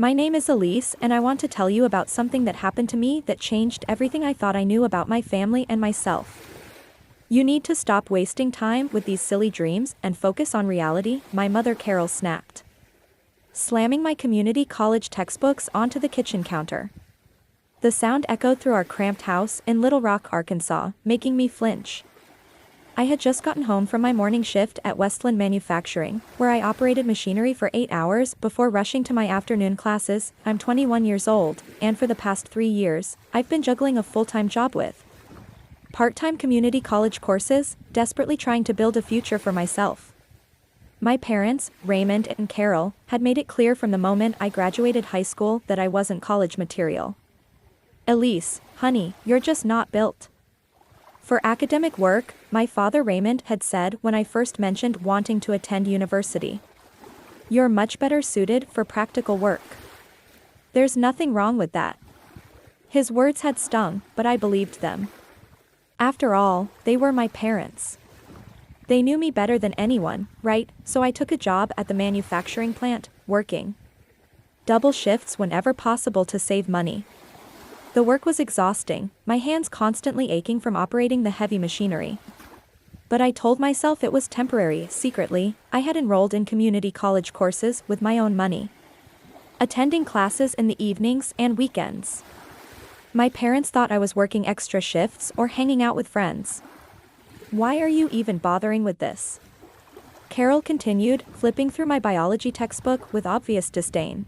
My name is Elise, and I want to tell you about something that happened to me that changed everything I thought I knew about my family and myself. You need to stop wasting time with these silly dreams and focus on reality, my mother Carol snapped, slamming my community college textbooks onto the kitchen counter. The sound echoed through our cramped house in Little Rock, Arkansas, making me flinch. I had just gotten home from my morning shift at Westland Manufacturing, where I operated machinery for 8 hours before rushing to my afternoon classes. I'm 21 years old, and for the past 3 years, I've been juggling a full-time job with part-time community college courses, desperately trying to build a future for myself. My parents, Raymond and Carol, had made it clear from the moment I graduated high school that I wasn't college material. Elise, honey, you're just not built for academic work, my father Raymond had said when I first mentioned wanting to attend university. You're much better suited for practical work. There's nothing wrong with that. His words had stung, but I believed them. After all, they were my parents. They knew me better than anyone, right? So I took a job at the manufacturing plant, working double shifts whenever possible to save money. The work was exhausting, my hands constantly aching from operating the heavy machinery. But I told myself it was temporary. Secretly, I had enrolled in community college courses with my own money, attending classes in the evenings and weekends. My parents thought I was working extra shifts or hanging out with friends. Why are you even bothering with this? Carol continued, flipping through my biology textbook with obvious disdain.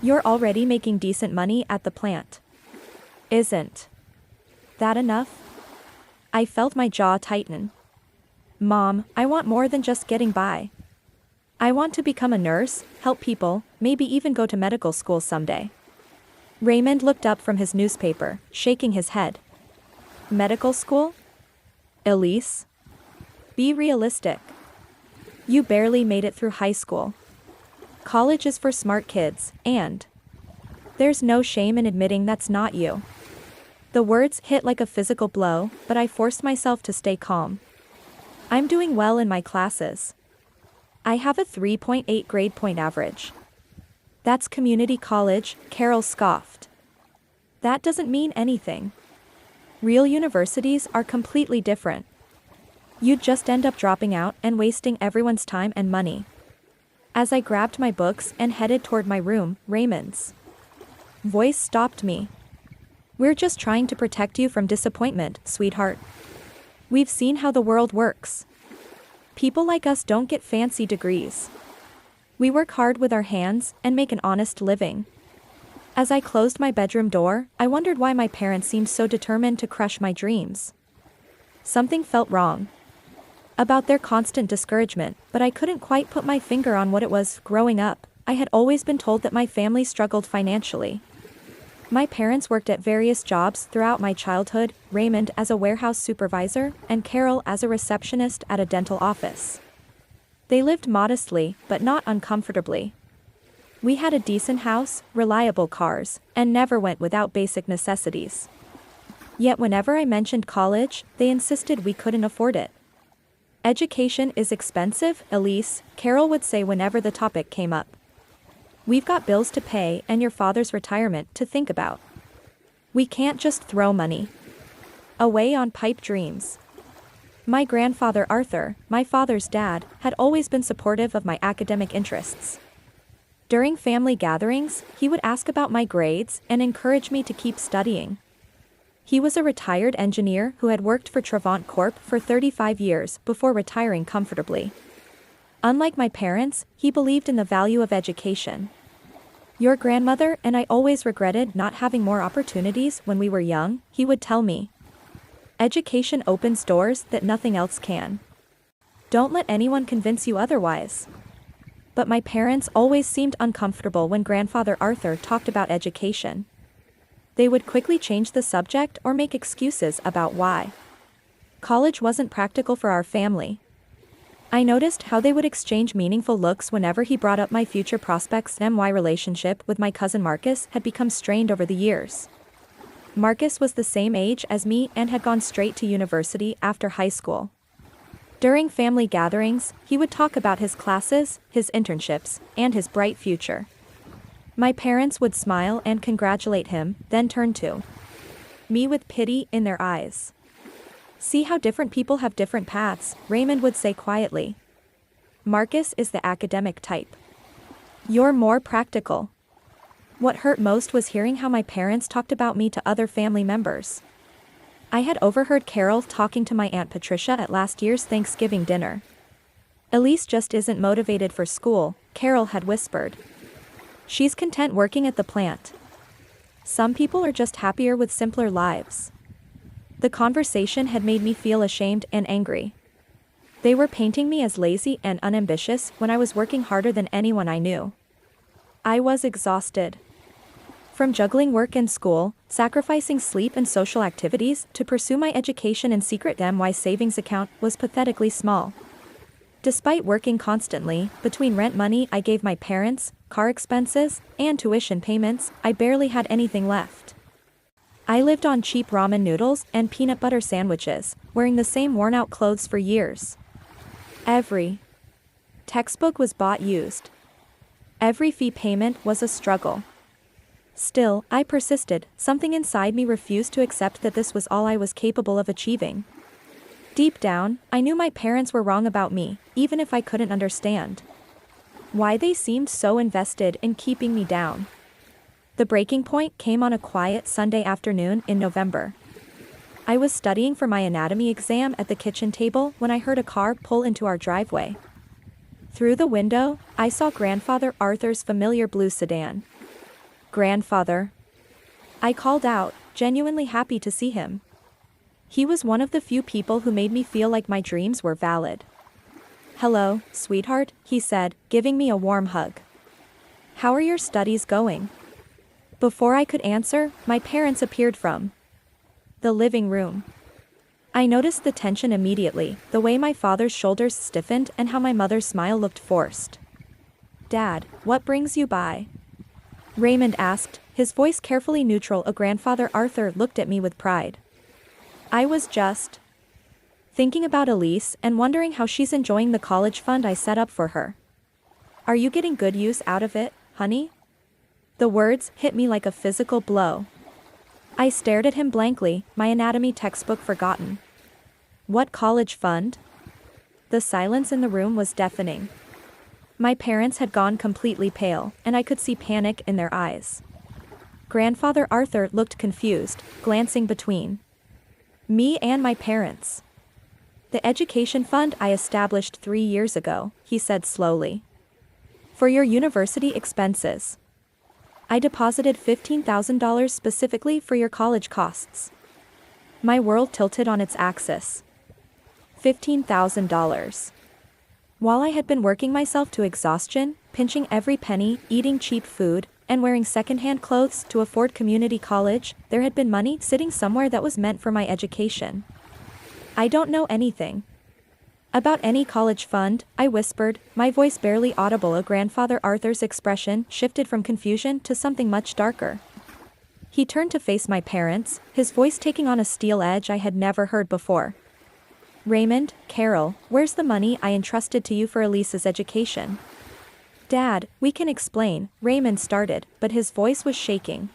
You're already making decent money at the plant. Isn't that enough? I felt my jaw tighten. Mom, I want more than just getting by. I want to become a nurse, help people, maybe even go to medical school someday. Raymond looked up from his newspaper, shaking his head. Medical school? Elise? Be realistic. You barely made it through high school. College is for smart kids, and there's no shame in admitting that's not you. The words hit like a physical blow, but I forced myself to stay calm. I'm doing well in my classes. I have a 3.8 grade point average. That's community college, Carol scoffed. That doesn't mean anything. Real universities are completely different. You'd just end up dropping out and wasting everyone's time and money. As I grabbed my books and headed toward my room, Raymond's voice stopped me. We're just trying to protect you from disappointment, sweetheart. We've seen how the world works. People like us don't get fancy degrees. We work hard with our hands and make an honest living. As I closed my bedroom door, I wondered why my parents seemed so determined to crush my dreams. Something felt wrong about their constant discouragement, but I couldn't quite put my finger on what it was. Growing up, I had always been told that my family struggled financially. My parents worked at various jobs throughout my childhood, Raymond as a warehouse supervisor, and Carol as a receptionist at a dental office. They lived modestly, but not uncomfortably. We had a decent house, reliable cars, and never went without basic necessities. Yet whenever I mentioned college, they insisted we couldn't afford it. Education is expensive, Elise, Carol would say whenever the topic came up. We've got bills to pay and your father's retirement to think about. We can't just throw money away on pipe dreams. My grandfather Arthur, my father's dad, had always been supportive of my academic interests. During family gatherings, he would ask about my grades and encourage me to keep studying. He was a retired engineer who had worked for Travant Corp for 35 years before retiring comfortably. Unlike my parents, he believed in the value of education. Your grandmother and I always regretted not having more opportunities when we were young, he would tell me. Education opens doors that nothing else can. Don't let anyone convince you otherwise. But my parents always seemed uncomfortable when Grandfather Arthur talked about education. They would quickly change the subject or make excuses about why college wasn't practical for our family. I noticed how they would exchange meaningful looks whenever he brought up my future prospects. My relationship with my cousin Marcus had become strained over the years. Marcus was the same age as me and had gone straight to university after high school. During family gatherings, he would talk about his classes, his internships, and his bright future. My parents would smile and congratulate him, then turn to me with pity in their eyes. See how different people have different paths, Raymond would say quietly. Marcus is the academic type. You're more practical. What hurt most was hearing how my parents talked about me to other family members. I had overheard Carol talking to my Aunt Patricia at last year's Thanksgiving dinner. Elise just isn't motivated for school, Carol had whispered. She's content working at the plant. Some people are just happier with simpler lives. The conversation had made me feel ashamed and angry. They were painting me as lazy and unambitious when I was working harder than anyone I knew. I was exhausted. From juggling work and school, sacrificing sleep and social activities to pursue my education in secret, my savings account was pathetically small. Despite working constantly, between rent money I gave my parents, car expenses, and tuition payments, I barely had anything left. I lived on cheap ramen noodles and peanut butter sandwiches, wearing the same worn-out clothes for years. Every textbook was bought used. Every fee payment was a struggle. Still, I persisted. Something inside me refused to accept that this was all I was capable of achieving. Deep down, I knew my parents were wrong about me, even if I couldn't understand why they seemed so invested in keeping me down. The breaking point came on a quiet Sunday afternoon in November. I was studying for my anatomy exam at the kitchen table when I heard a car pull into our driveway. Through the window, I saw Grandfather Arthur's familiar blue sedan. Grandfather. I called out, genuinely happy to see him. He was one of the few people who made me feel like my dreams were valid. Hello, sweetheart, he said, giving me a warm hug. How are your studies going? Before I could answer, my parents appeared from the living room. I noticed the tension immediately, the way my father's shoulders stiffened and how my mother's smile looked forced. Dad, what brings you by? Raymond asked, his voice carefully neutral. Grandfather Arthur looked at me with pride. I was just thinking about Elise and wondering how she's enjoying the college fund I set up for her. Are you getting good use out of it, honey? The words hit me like a physical blow. I stared at him blankly, my anatomy textbook forgotten. What college fund? The silence in the room was deafening. My parents had gone completely pale, and I could see panic in their eyes. Grandfather Arthur looked confused, glancing between me and my parents. The education fund I established 3 years ago, he said slowly. For your university expenses. I deposited $15,000 specifically for your college costs. My world tilted on its axis. $15,000. While I had been working myself to exhaustion, pinching every penny, eating cheap food, and wearing secondhand clothes to afford community college, there had been money sitting somewhere that was meant for my education. I don't know anything about any college fund, I whispered, my voice barely audible. Grandfather Arthur's expression shifted from confusion to something much darker. He turned to face my parents, his voice taking on a steel edge I had never heard before. Raymond, Carol, where's the money I entrusted to you for Elise's education? Dad, we can explain, Raymond started, but his voice was shaking.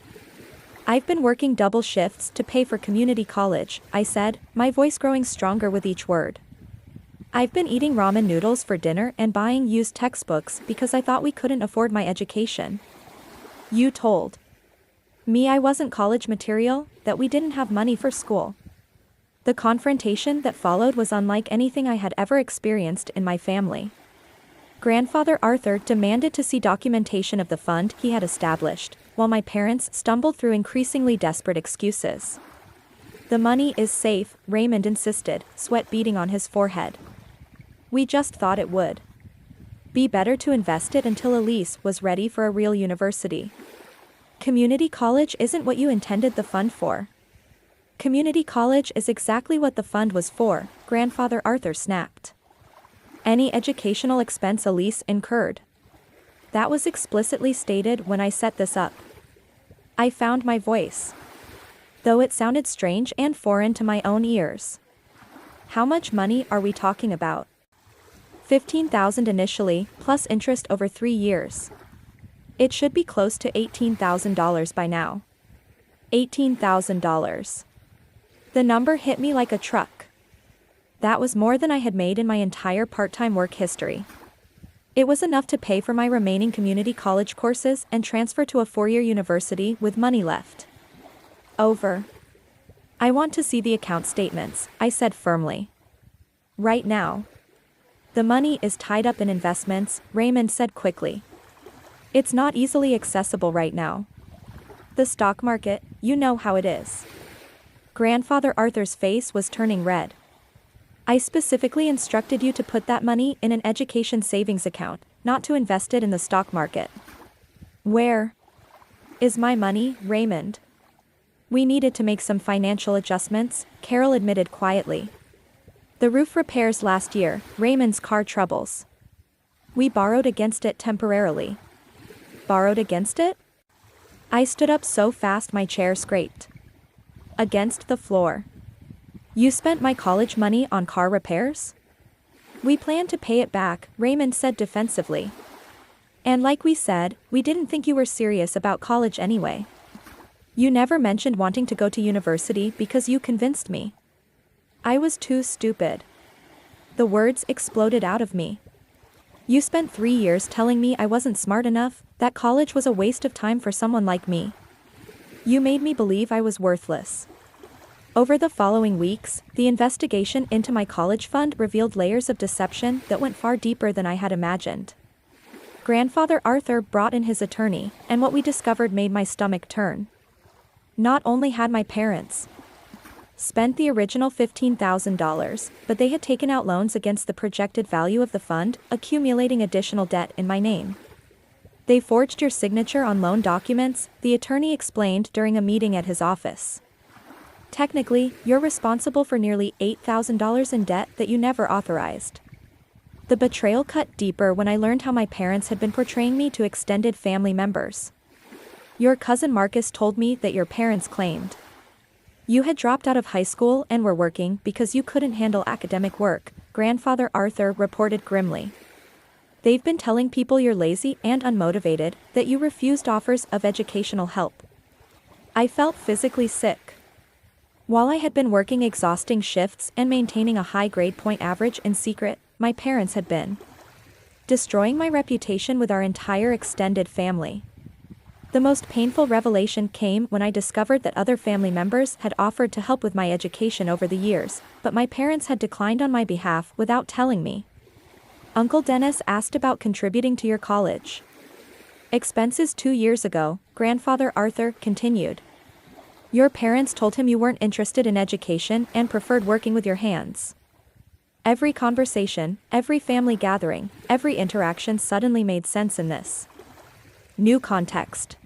I've been working double shifts to pay for community college, I said, my voice growing stronger with each word. I've been eating ramen noodles for dinner and buying used textbooks because I thought we couldn't afford my education. You told me I wasn't college material, that we didn't have money for school. The confrontation that followed was unlike anything I had ever experienced in my family. Grandfather Arthur demanded to see documentation of the fund he had established, while my parents stumbled through increasingly desperate excuses. The money is safe, Raymond insisted, sweat beading on his forehead. We just thought it would be better to invest it until Elise was ready for a real university. Community college isn't what you intended the fund for. Community college is exactly what the fund was for, Grandfather Arthur snapped. Any educational expense Elise incurred. That was explicitly stated when I set this up. I found my voice, though it sounded strange and foreign to my own ears. How much money are we talking about? $15,000 initially, plus interest over 3 years. It should be close to $18,000 by now. $18,000. The number hit me like a truck. That was more than I had made in my entire part-time work history. It was enough to pay for my remaining community college courses and transfer to a 4-year university with money left over. I want to see the account statements, I said firmly. Right now. The money is tied up in investments, Raymond said quickly. It's not easily accessible right now. The stock market, you know how it is. Grandfather Arthur's face was turning red. I specifically instructed you to put that money in an education savings account, not to invest it in the stock market. Where is my money, Raymond? We needed to make some financial adjustments, Carol admitted quietly. The roof repairs last year, Raymond's car troubles. We borrowed against it temporarily. Borrowed against it? I stood up so fast my chair scraped against the floor. You spent my college money on car repairs? We plan to pay it back, Raymond said defensively. And like we said, we didn't think you were serious about college anyway. You never mentioned wanting to go to university because you convinced me. I was too stupid. The words exploded out of me. You spent 3 years telling me I wasn't smart enough, that college was a waste of time for someone like me. You made me believe I was worthless. Over the following weeks, the investigation into my college fund revealed layers of deception that went far deeper than I had imagined. Grandfather Arthur brought in his attorney, and what we discovered made my stomach turn. Not only had my parents spent the original $15,000, but they had taken out loans against the projected value of the fund, accumulating additional debt in my name. They forged your signature on loan documents, the attorney explained during a meeting at his office. Technically, you're responsible for nearly $8,000 in debt that you never authorized. The betrayal cut deeper when I learned how my parents had been portraying me to extended family members. Your cousin Marcus told me that your parents claimed you had dropped out of high school and were working because you couldn't handle academic work, Grandfather Arthur reported grimly. They've been telling people you're lazy and unmotivated, that you refused offers of educational help. I felt physically sick. While I had been working exhausting shifts and maintaining a high grade point average in secret, my parents had been destroying my reputation with our entire extended family. The most painful revelation came when I discovered that other family members had offered to help with my education over the years, but my parents had declined on my behalf without telling me. Uncle Dennis asked about contributing to your college expenses 2 years ago, Grandfather Arthur continued. Your parents told him you weren't interested in education and preferred working with your hands. Every conversation, every family gathering, every interaction suddenly made sense in this new context.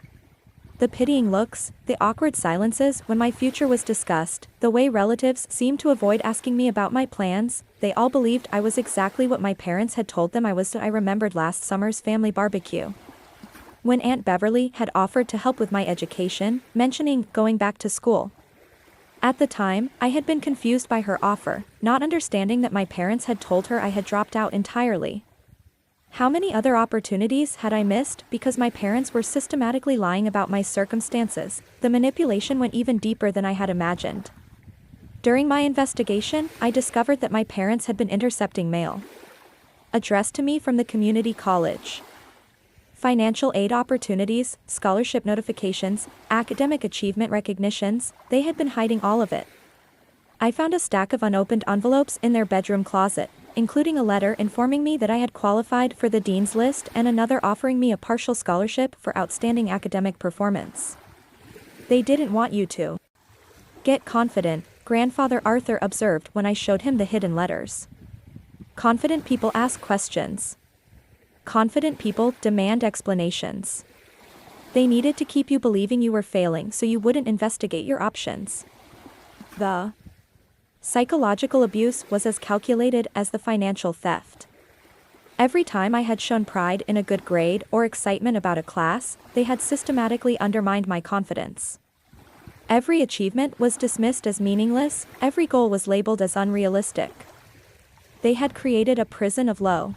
The pitying looks, the awkward silences when my future was discussed, the way relatives seemed to avoid asking me about my plans, they all believed I was exactly what my parents had told them I was. I remembered last summer's family barbecue, when Aunt Beverly had offered to help with my education, mentioning going back to school. At the time, I had been confused by her offer, not understanding that my parents had told her I had dropped out entirely. How many other opportunities had I missed because my parents were systematically lying about my circumstances? The manipulation went even deeper than I had imagined. During my investigation, I discovered that my parents had been intercepting mail addressed to me from the community college. Financial aid opportunities, scholarship notifications, academic achievement recognitions, they had been hiding all of it. I found a stack of unopened envelopes in their bedroom closet, including a letter informing me that I had qualified for the Dean's List and another offering me a partial scholarship for outstanding academic performance. They didn't want you to get confident, Grandfather Arthur observed when I showed him the hidden letters. Confident people ask questions. Confident people demand explanations. They needed to keep you believing you were failing so you wouldn't investigate your options. The psychological abuse was as calculated as the financial theft. Every time I had shown pride in a good grade or excitement about a class, they had systematically undermined my confidence. Every achievement was dismissed as meaningless, every goal was labeled as unrealistic. They had created a prison of low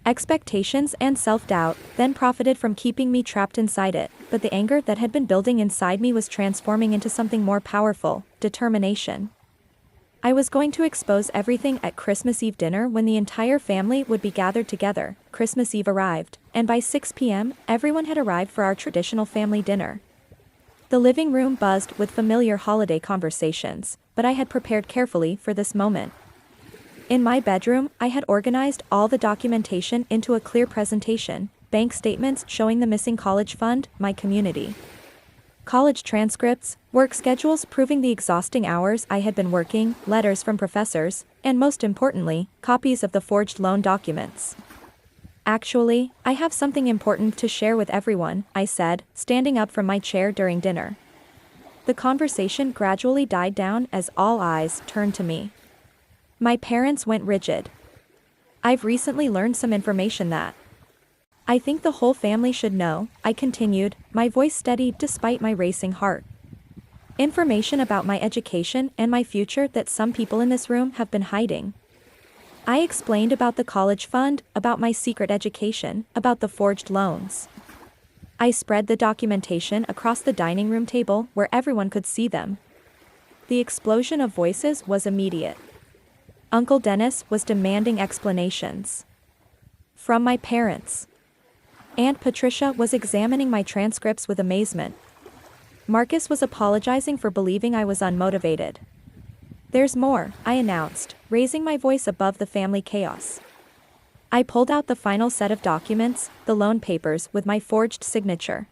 Expectations and self-doubt then profited from keeping me trapped inside it, but the anger that had been building inside me was transforming into something more powerful: determination. I was going to expose everything at Christmas Eve dinner when the entire family would be gathered together. Christmas Eve arrived, and by 6 p.m., everyone had arrived for our traditional family dinner. The living room buzzed with familiar holiday conversations, but I had prepared carefully for this moment. In my bedroom, I had organized all the documentation into a clear presentation: bank statements showing the missing college fund, my community college transcripts, work schedules proving the exhausting hours I had been working, letters from professors, and most importantly, copies of the forged loan documents. "Actually, I have something important to share with everyone," I said, standing up from my chair during dinner. The conversation gradually died down as all eyes turned to me. My parents went rigid. "I've recently learned some information that I think the whole family should know," I continued, my voice steady despite my racing heart. "Information about my education and my future that some people in this room have been hiding." I explained about the college fund, about my secret education, about the forged loans. I spread the documentation across the dining room table where everyone could see them. The explosion of voices was immediate. Uncle Dennis was demanding explanations from my parents. Aunt Patricia was examining my transcripts with amazement. Marcus was apologizing for believing I was unmotivated. "There's more," I announced, raising my voice above the family chaos. I pulled out the final set of documents, the loan papers with my forged signature.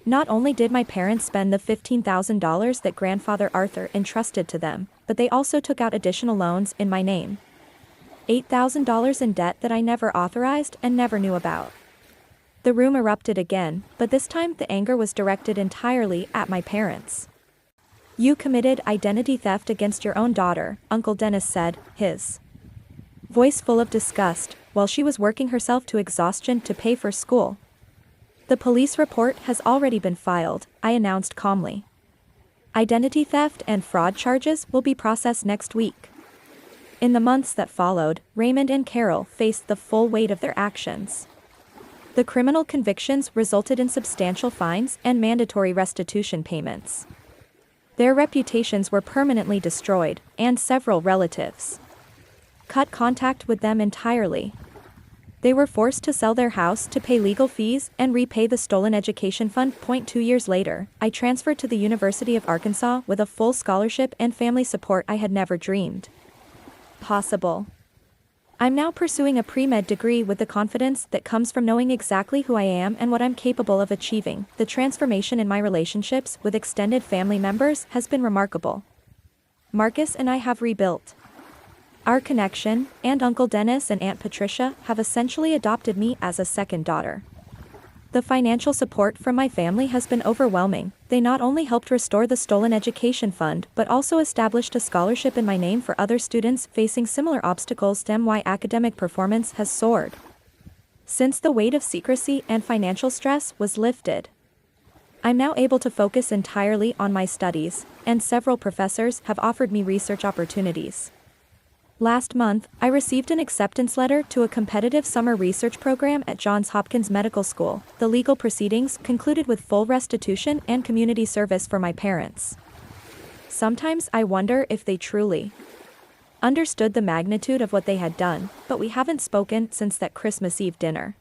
Not only did my parents spend the $15,000 that grandfather Arthur entrusted to them, but they also took out additional loans in my name. $8,000 in debt that I never authorized and never knew about. The room erupted again, but this time the anger was directed entirely at my parents. "You committed identity theft against your own daughter," Uncle Dennis said, his voice full of disgust, while she was working herself to exhaustion to pay for school. "The police report has already been filed," I announced calmly. "Identity theft and fraud charges will be processed next week." In the months that followed, Raymond and Carol faced the full weight of their actions. The criminal convictions resulted in substantial fines and mandatory restitution payments. Their reputations were permanently destroyed, and several relatives cut contact with them entirely. They were forced to sell their house to pay legal fees and repay the stolen education fund. 2 years later, I transferred to the University of Arkansas with a full scholarship and family support I had never dreamed possible. I'm now pursuing a pre-med degree with the confidence that comes from knowing exactly who I am and what I'm capable of achieving. The transformation in my relationships with extended family members has been remarkable. Marcus and I have rebuilt our connection, and Uncle Dennis and Aunt Patricia have essentially adopted me as a second daughter. The financial support from my family has been overwhelming. They not only helped restore the stolen education fund but also established a scholarship in my name for other students facing similar obstacles. My academic performance has soared since the weight of secrecy and financial stress was lifted. I'm now able to focus entirely on my studies, and several professors have offered me research opportunities. Last month, I received an acceptance letter to a competitive summer research program at Johns Hopkins Medical School. The legal proceedings concluded with full restitution and community service for my parents. Sometimes I wonder if they truly understood the magnitude of what they had done, but we haven't spoken since that Christmas Eve dinner.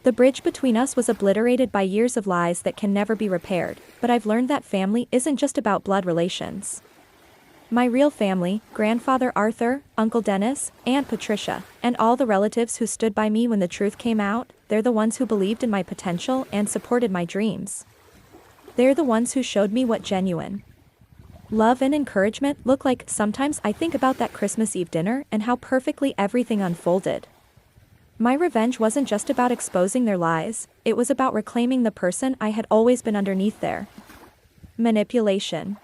The bridge between us was obliterated by years of lies that can never be repaired, but I've learned that family isn't just about blood relations. My real family, Grandfather Arthur, Uncle Dennis, Aunt Patricia, and all the relatives who stood by me when the truth came out, they're the ones who believed in my potential and supported my dreams. They're the ones who showed me what genuine love and encouragement look like. Sometimes I think about that Christmas Eve dinner and how perfectly everything unfolded. My revenge wasn't just about exposing their lies, it was about reclaiming the person I had always been underneath their manipulation.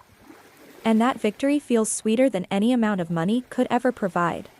And that victory feels sweeter than any amount of money could ever provide.